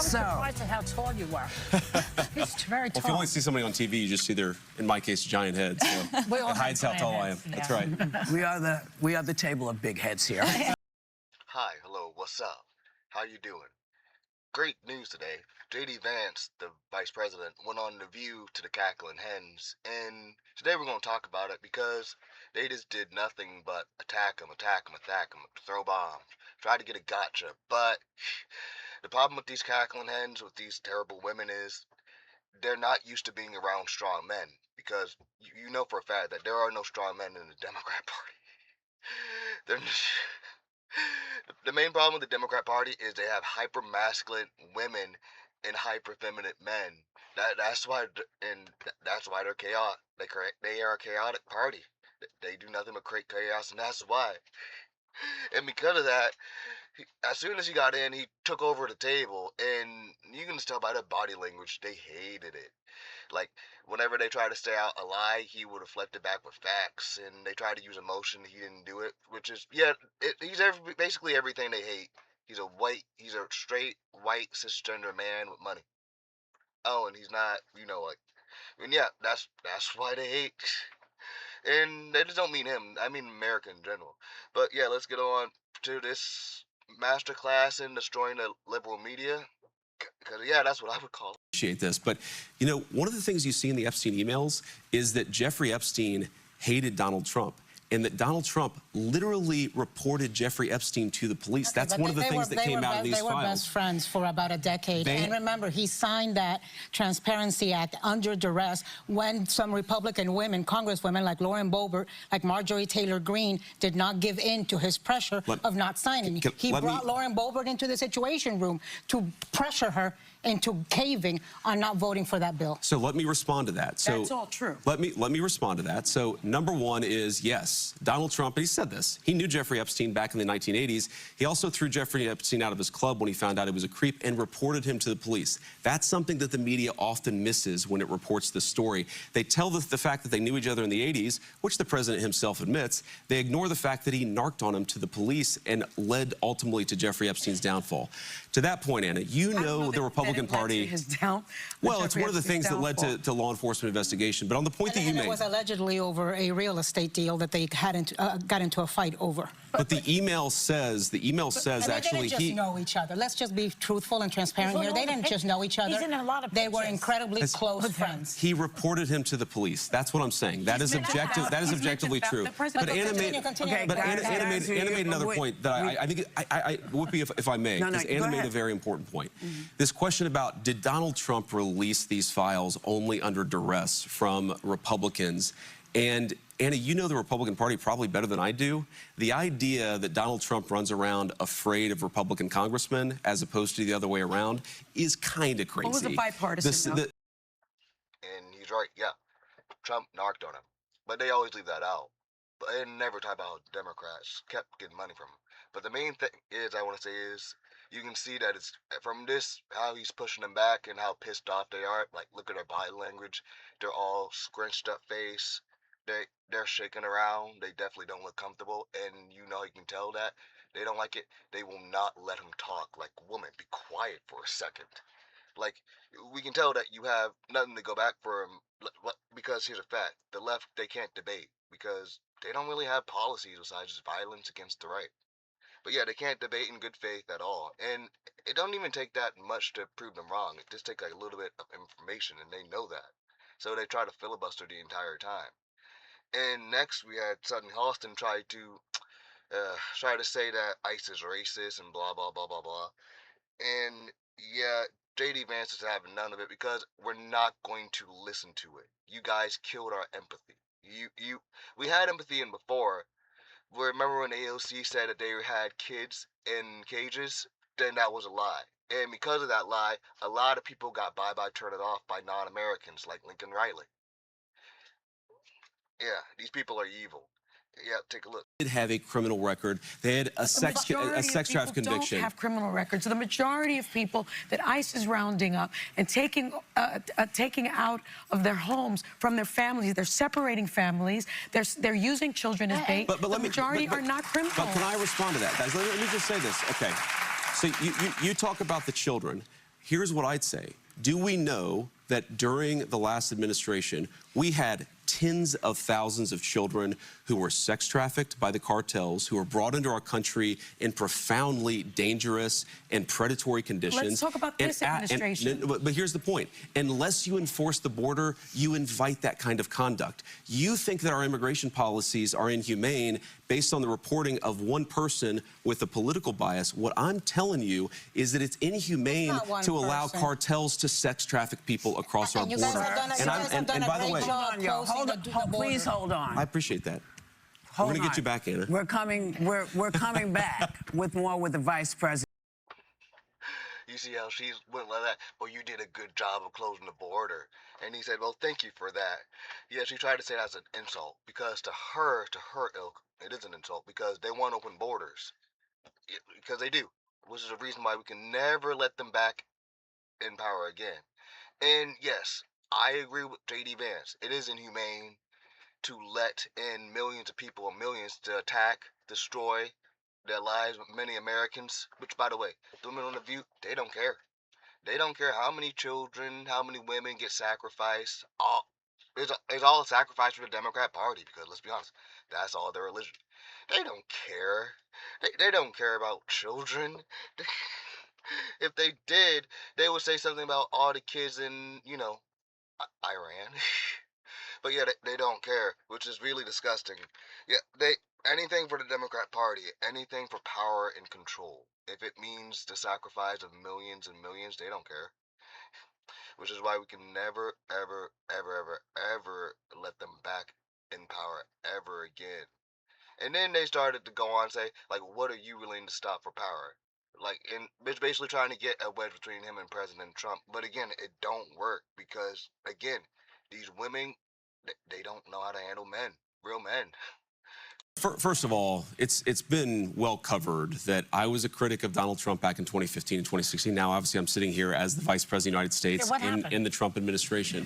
surprised at how tall you are. He's very tall. Well, if you only see somebody on TV, you just see their, in my case, giant head. So it hides how tall I am. Yeah. That's right. We are the table of big heads here. Hi, hello, what's up? How you doing? Great news today. JD Vance, the vice president, went on The View to the cackling hens, and today we're going to talk about it because they just did nothing but attack them, throw bombs, try to get a gotcha. But the problem with these cackling hens, with these terrible women, is they're not used to being around strong men, because you know for a fact that there are no strong men in the Democrat Party. The main problem with the Democrat Party is they have hyper-masculine women and hyper-feminine men. That's why they're chaotic. They are a chaotic party. They do nothing but create chaos, and that's why. And because of that, as soon as he got in, he took over the table, and you can just tell by their body language they hated it. Like, whenever they tried to say out a lie, he would reflect it back with facts, and they tried to use emotion, he didn't do it, which is, he's basically everything they hate. He's a straight, white, cisgender man with money. Oh, and he's not, and yeah, that's why they hate. And they just don't mean him, I mean America in general. But yeah, let's get on to this masterclass in destroying the liberal media. Because, yeah, that's what I would call it. Appreciate this, but one of the things you see in the Epstein emails is that Jeffrey Epstein hated Donald Trump, and that Donald Trump literally reported Jeffrey Epstein to the police. Okay, that's one of the things that came out of these files. They were best friends for about a decade. And remember, he signed that Transparency Act under duress when some Republican women, congresswomen like Lauren Boebert, like Marjorie Taylor Greene, did not give in to his pressure of not signing. He brought Lauren Boebert into the Situation Room to pressure her into caving on not voting for that bill. So let me respond to that. So that's all true. Let me respond to that. So number one is, yes, Donald Trump, and he said this, he knew Jeffrey Epstein back in the 1980s. He also threw Jeffrey Epstein out of his club when he found out he was a creep and reported him to the police. That's something that the media often misses when it reports this story. They tell the fact that they knew each other in the 80s, which the president himself admits. They ignore the fact that he narked on him to the police and led ultimately to JeffreyEpstein's downfall. To that point, Anna, you know the Republican Party. Well, it's one of the things that led to law enforcement investigation. But on the point that you made, it was allegedly over a real estate deal that they got into a fight over. But the email says actually they didn't just know each other. Let's just be truthful and transparent here. They didn't just know each other. They were incredibly close friends. He reported him to the police. That's what I'm saying. That is objective. That is objectively true. But Anna made another point that I think I would be if I may, because Anna made a very important point. This question about, did Donald Trump release these files only under duress from Republicans? And Anna, you know the Republican Party probably better than I do. The idea that Donald Trump runs around afraid of Republican congressmen as opposed to the other way around is kind of crazy. What was the bipartisan? And he's right, yeah. Trump knocked on him. But they always leave that out. But they never talk about Democrats kept getting money from him. But the main thing I want to say is, you can see that it's from this, how he's pushing them back and how pissed off they are. Like, look at their body language. They're all scrunched up face. They're shaking around. They definitely don't look comfortable. And you can tell that. They don't like it. They will not let him talk. Like, woman, be quiet for a second. Like, we can tell that you have nothing to go back for him. Because here's a fact. The left, they can't debate. Because they don't really have policies besides just violence against the right. But yeah, they can't debate in good faith at all. And it don't even take that much to prove them wrong. It just takes a little bit of information, and they know that. So they try to filibuster the entire time. And next, we had Sutton Hostin try to say that ICE is racist and blah, blah, blah, blah, blah. And yeah, JD Vance is having none of it because we're not going to listen to it. You guys killed our empathy. We had empathy in before. Remember when AOC said that they had kids in cages? Then that was a lie. And because of that lie, a lot of people got bye-bye turned off by non-Americans like Lincoln Riley. Yeah, these people are evil. Yeah, take a look. Did have a criminal record. They had a sex trafficking conviction. Don't have criminal records. So the majority of people that ICE is rounding up and taking out of their homes from their families, they're separating families. They're using children as bait. But the majority are not criminals. But can I respond to that, guys? Let me just say this. Okay. So you talk about the children. here's what I'd say. Do we know that during the last administration, we had tens of thousands of children who were sex trafficked by the cartels, who were brought into our country in profoundly dangerous and predatory conditions? Let's talk about this administration. But here's the point. Unless you enforce the border, you invite that kind of conduct. You think that our immigration policies are inhumane based on the reporting of one person with a political bias. What I'm telling you is that it's inhumane to allow cartels to sex traffic people across our border. And by the way, please hold on. I appreciate that. We're going to get you back, Anna. We're coming back with more with the Vice President. You see how she went like that? Well, you did a good job of closing the border. And he said, well, thank you for that. Yeah, she tried to say that's an insult because to her ilk, it is an insult because they want open borders. Because they do, which is a reason why we can never let them back in power again. And yes, I agree with JD Vance. It is inhumane to let in millions of people, or millions, to attack, destroy their lives with many Americans. Which, by the way, the women on The View, they don't care. They don't care how many children, how many women get sacrificed. It's all a sacrifice for the Democrat Party because, let's be honest, that's all their religion. They don't care. They don't care about children. If they did, they would say something about all the kids in, Iran. But yeah, they don't care, which is really disgusting. Yeah, anything for the Democrat Party, anything for power and control. If it means the sacrifice of millions and millions, they don't care. Which is why we can never, ever, ever, ever, ever let them back in power ever again. And then they started to go on and say, like, what are you willing to stop for power? Like, and it's basically trying to get a wedge between him and President Trump. But again, it don't work because, again, these women, they don't know how to handle men, real men. First of all, it's been well covered that I was a critic of Donald Trump back in 2015 and 2016. Now, obviously, I'm sitting here as the Vice President of the United States in the Trump administration.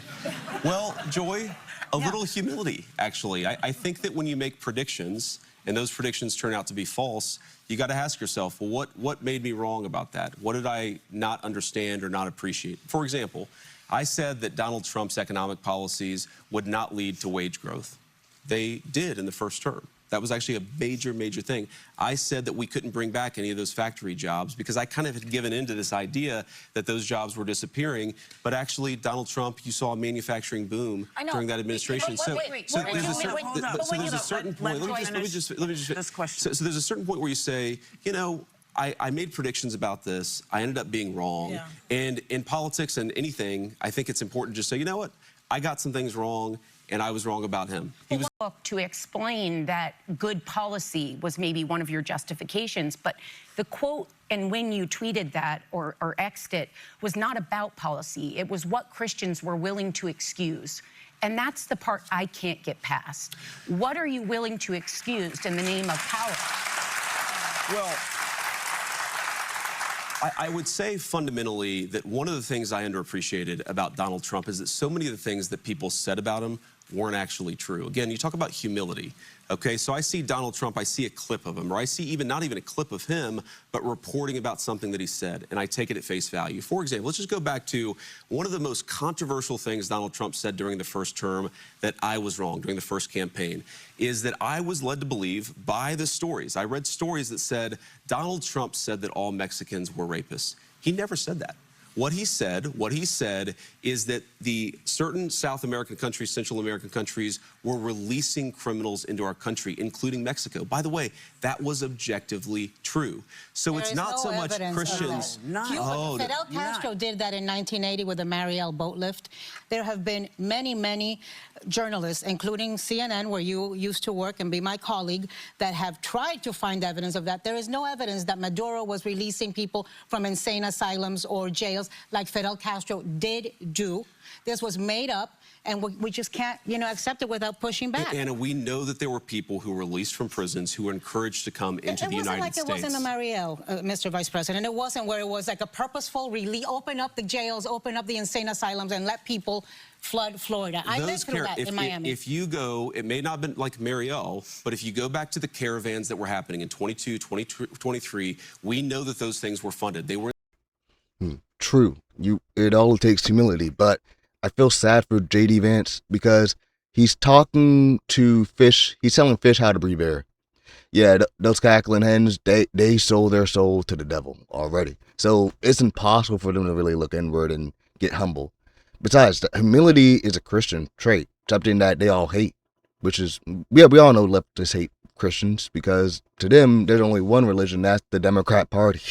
Well, Joy, a little humility, actually. I think that when you make predictions and those predictions turn out to be false, you got to ask yourself, well, what made me wrong about that? What did I not understand or not appreciate? For example, I said that Donald Trump's economic policies would not lead to wage growth. They did in the first term. That was actually a major, major thing. I said that we couldn't bring back any of those factory jobs because I kind of had given into this idea that those jobs were disappearing. But actually, Donald Trump, you saw a manufacturing boom during that administration. So there's a certain point. Let me just this question. So there's a certain point where you say, I made predictions about this. I ended up being wrong. Yeah. And in politics and anything, I think it's important to just say, you know what? I got some things wrong, and I was wrong about him. He was to explain that good policy was maybe one of your justifications, but the quote and when you tweeted that or X'd it was not about policy. It was what Christians were willing to excuse. And that's the part I can't get past. What are you willing to excuse in the name of power? Well, I would say fundamentally that one of the things I underappreciated about Donald Trump is that so many of the things that people said about him weren't actually true. Again, you talk about humility, okay? So I see Donald Trump, I see a clip of him, or I see not even a clip of him, but reporting about something that he said, and I take it at face value. For example, let's just go back to one of the most controversial things Donald Trump said during the first term that I was wrong during the first campaign, is that I was led to believe by the stories. I read stories that said Donald Trump said that all Mexicans were rapists. He never said that. What he said is that the certain South American countries, Central American countries, were releasing criminals into our country, including Mexico. By the way, that was objectively true. So it's not so much Christians. Fidel Castro did that in 1980 with the Mariel boat lift. There have been many, many journalists, including CNN, where you used to work and be my colleague, that have tried to find evidence of that. There is no evidence that Maduro was releasing people from insane asylums or jails like Fidel Castro did do. This was made up, and we just can't, accept it without pushing back. Anna, we know that there were people who were released from prisons who were encouraged to come into the United States. It wasn't the Mariel, Mr. Vice President. It wasn't where it was like a purposeful release, open up the jails, open up the insane asylums, and let people flood Florida. I lived through that in Miami. If you go, it may not have been like Mariel, but if you go back to the caravans that were happening in 22, 23, we know that those things were funded. They were true. It all takes humility. But I feel sad for JD Vance because he's talking to fish. He's telling fish how to breathe air. Yeah, those cackling hens, they sold their soul to the devil already. So it's impossible for them to really look inward and get humble. Besides, humility is a Christian trait, something that they all hate, which is, yeah, we all know leftists hate Christians because to them, there's only one religion, that's the Democrat Party.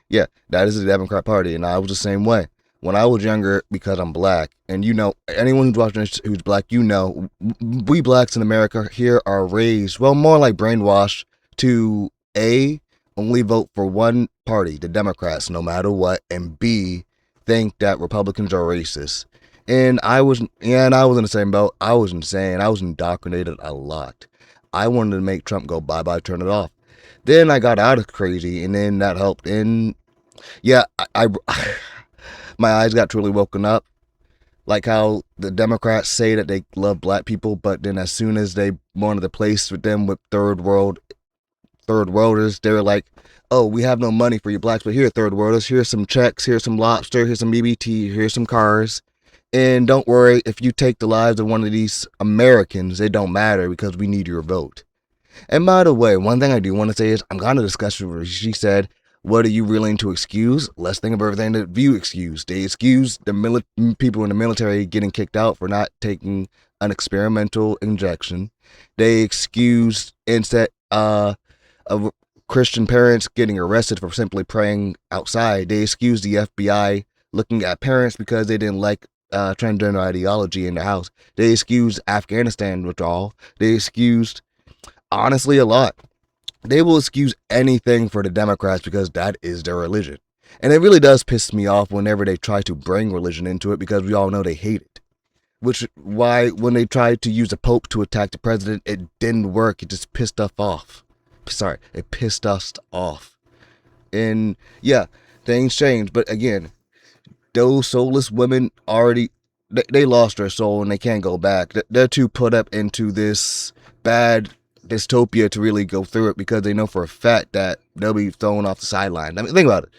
Yeah, that is the Democrat Party, and I was the same way. When I was younger, because I'm black, and you know, anyone who's watching this who's black, you know, we blacks in America here are raised, well, more like brainwashed to A, only vote for one party, the Democrats, no matter what, and B, think that Republicans are racist. And I was in the same boat. I was insane. I was indoctrinated a lot. I wanted to make Trump go bye-bye, turn it off. Then I got out of crazy, and then that helped. And yeah, I my eyes got truly woken up. Like how the Democrats say that they love black people, but then as soon as they wanted to place with them with third worlders, they're like, oh, we have no money for you blacks, but here, third worlders, here's some checks, here's some lobster, here's some BBT, here's some cars. And don't worry, if you take the lives of one of these Americans, it don't matter because we need your vote. And by the way, one thing I do want to say is I'm kind of discussing where she said, what are you willing to excuse? Let's think of everything that you excuse. They excuse the people in the military getting kicked out for not taking an experimental injection. They excused of Christian parents getting arrested for simply praying outside. They excused the FBI looking at parents because they didn't like transgender ideology in their house. They excused Afghanistan withdrawal. They excused, honestly, a lot. They will excuse anything for the Democrats because that is their religion. And it really does piss me off whenever they try to bring religion into it because we all know they hate it. Which why when they tried to use the Pope to attack the president, it didn't work. It just pissed us off. Sorry, it pissed us off. And yeah, things changed. But again, those soulless women already, they lost their soul and they can't go back. They're too put up into this bad dystopia to really go through it because they know for a fact that they'll be thrown off the sideline. I mean, think about it.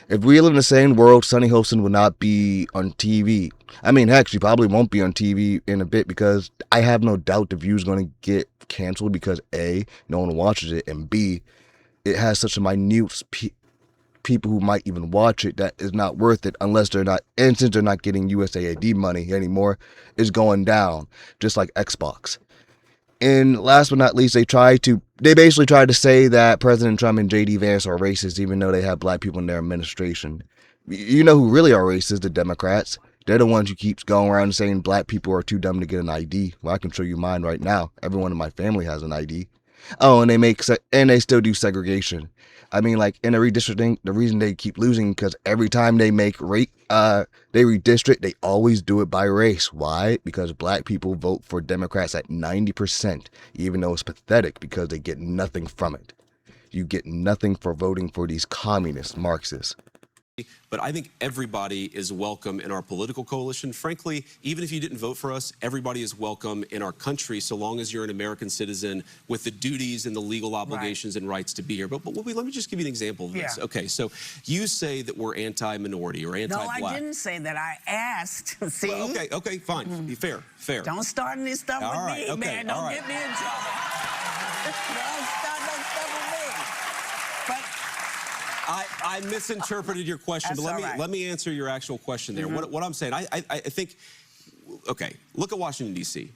If we live in the same world, Sunny Hostin would not be on TV. I mean, heck, she probably won't be on TV in a bit because I have no doubt the View's going to get canceled because A, no one watches it, and B, it has such a minute people who might even watch it that is not worth it unless they're not, and since they're not getting USAID money anymore, is going down, just like Xbox. And last but not least, they basically tried to say that President Trump and JD Vance are racist, even though they have black people in their administration. You know who really are racist? The Democrats. They're the ones who keeps going around saying black people are too dumb to get an ID. Well, I can show you mine right now. Everyone in my family has an ID. Oh, and they still do segregation. I mean, like in the redistricting, the reason they keep losing because every time they make they redistrict, they always do it by race. Why? Because black people vote for Democrats at 90%, even though it's pathetic because they get nothing from it. You get nothing for voting for these communist Marxists. But I think everybody is welcome in our political coalition. Frankly, even if you didn't vote for us, everybody is welcome in our country so long as you're an American citizen with the duties and the legal obligations and rights to be here. But let me just give you an example of this. Yeah. Okay, so you say that we're anti-minority or anti-black. No, I didn't say that. I asked. See? Well, okay, fine. Fair. Don't start any stuff with me, man. Don't get me in trouble. Don't start no stuff with me. But I misinterpreted your question, but let me answer your actual question there. What I'm saying, I think, okay, look at Washington, D.C.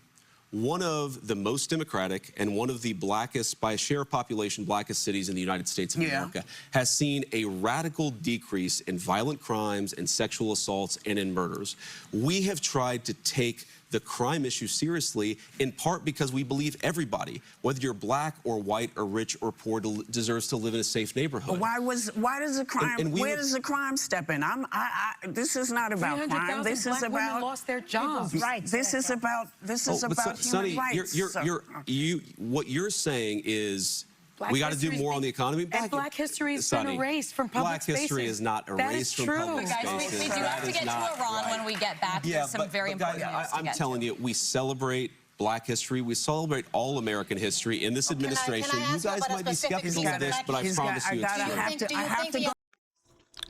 One of the most democratic and one of the blackest, by a share of population, blackest cities in the United States of America, has seen a radical decrease in violent crimes and sexual assaults and in murders. We have tried to take the crime issue seriously, in part because we believe everybody, whether you're black or white or rich or poor, deserves to live in a safe neighborhood. Why does the crime? Where does the crime step in? This is not about crime. This is about lost their jobs. Right. This is about human rights. What you're saying is we got to do more on the economy. And black history has been erased from public spaces. Black history is not erased from public spaces. Guys, we do have to get to Iran when we get back. There's some very important news to I'm telling you, we celebrate black history. We celebrate all American history in this administration. You guys might be skeptical of this, but I promise you it's true.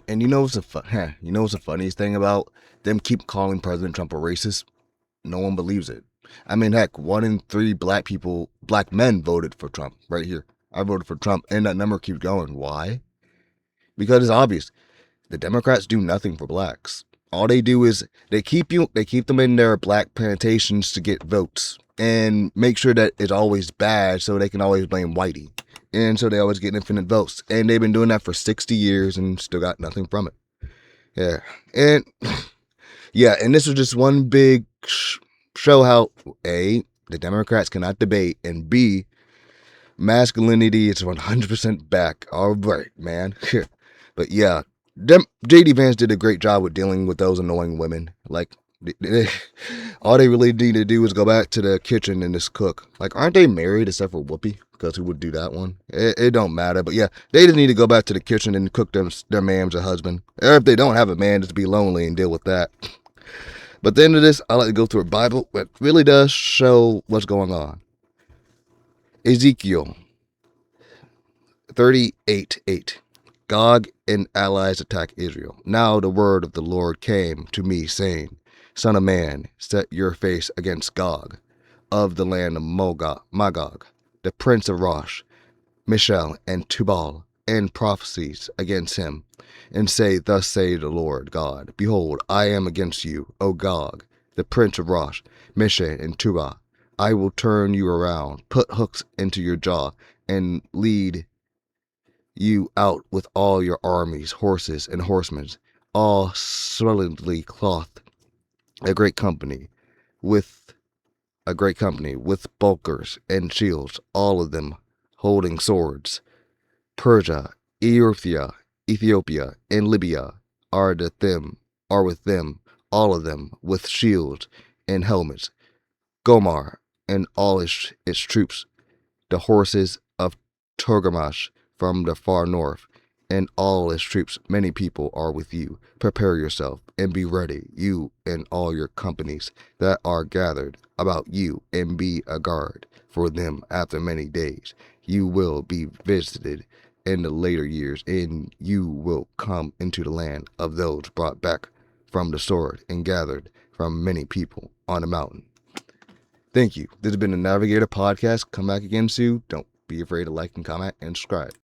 And you know what's the funniest thing about them keep calling President Trump a racist? No one believes it. I mean, heck, 1 in 3 black men voted for Trump right here. I voted for Trump, and that number keeps going. Why? Because it's obvious. The Democrats do nothing for blacks. All they do is they keep them in their black plantations to get votes and make sure that it's always bad so they can always blame whitey. And so they always get infinite votes. And they've been doing that for 60 years and still got nothing from it. Yeah. And yeah, and this was just one big show how A, the Democrats cannot debate, and B, masculinity is 100% back. All right, man. But yeah, JD Vance did a great job with dealing with those annoying women. Like, all they really need to do is go back to the kitchen and just cook. Like, aren't they married except for Whoopi? Because who would do that one? It don't matter. But yeah, they just need to go back to the kitchen and cook their man's a husband. Or if they don't have a man, just be lonely and deal with that. But at the end of this, I like to go through a Bible that really does show what's going on. Ezekiel 38:8. Gog and allies attack Israel. Now the word of the Lord came to me, saying, Son of man, set your face against Gog, of the land of Magog, the prince of Rosh, Mishael, and Tubal, and prophecies against him, and say, Thus say the Lord God, Behold, I am against you, O Gog, the prince of Rosh, Mishael, and Tubal. I will turn you around, put hooks into your jaw, and lead you out with all your armies, horses, and horsemen, all splendidly clothed, a great company, with bulkers and shields, all of them holding swords. Persia, Ethiopia, and Libya are with them, all of them with shields and helmets. Gomar and all its troops, the horses of Togarmash from the far north, and all its troops, many people are with you. Prepare yourself and be ready, you and all your companies that are gathered about you, and be a guard for them. After many days you will be visited in the later years, and you will come into the land of those brought back from the sword and gathered from many people on the mountain. Thank you. This has been the Navigator Podcast. Come back again soon. Don't be afraid to like and comment and subscribe.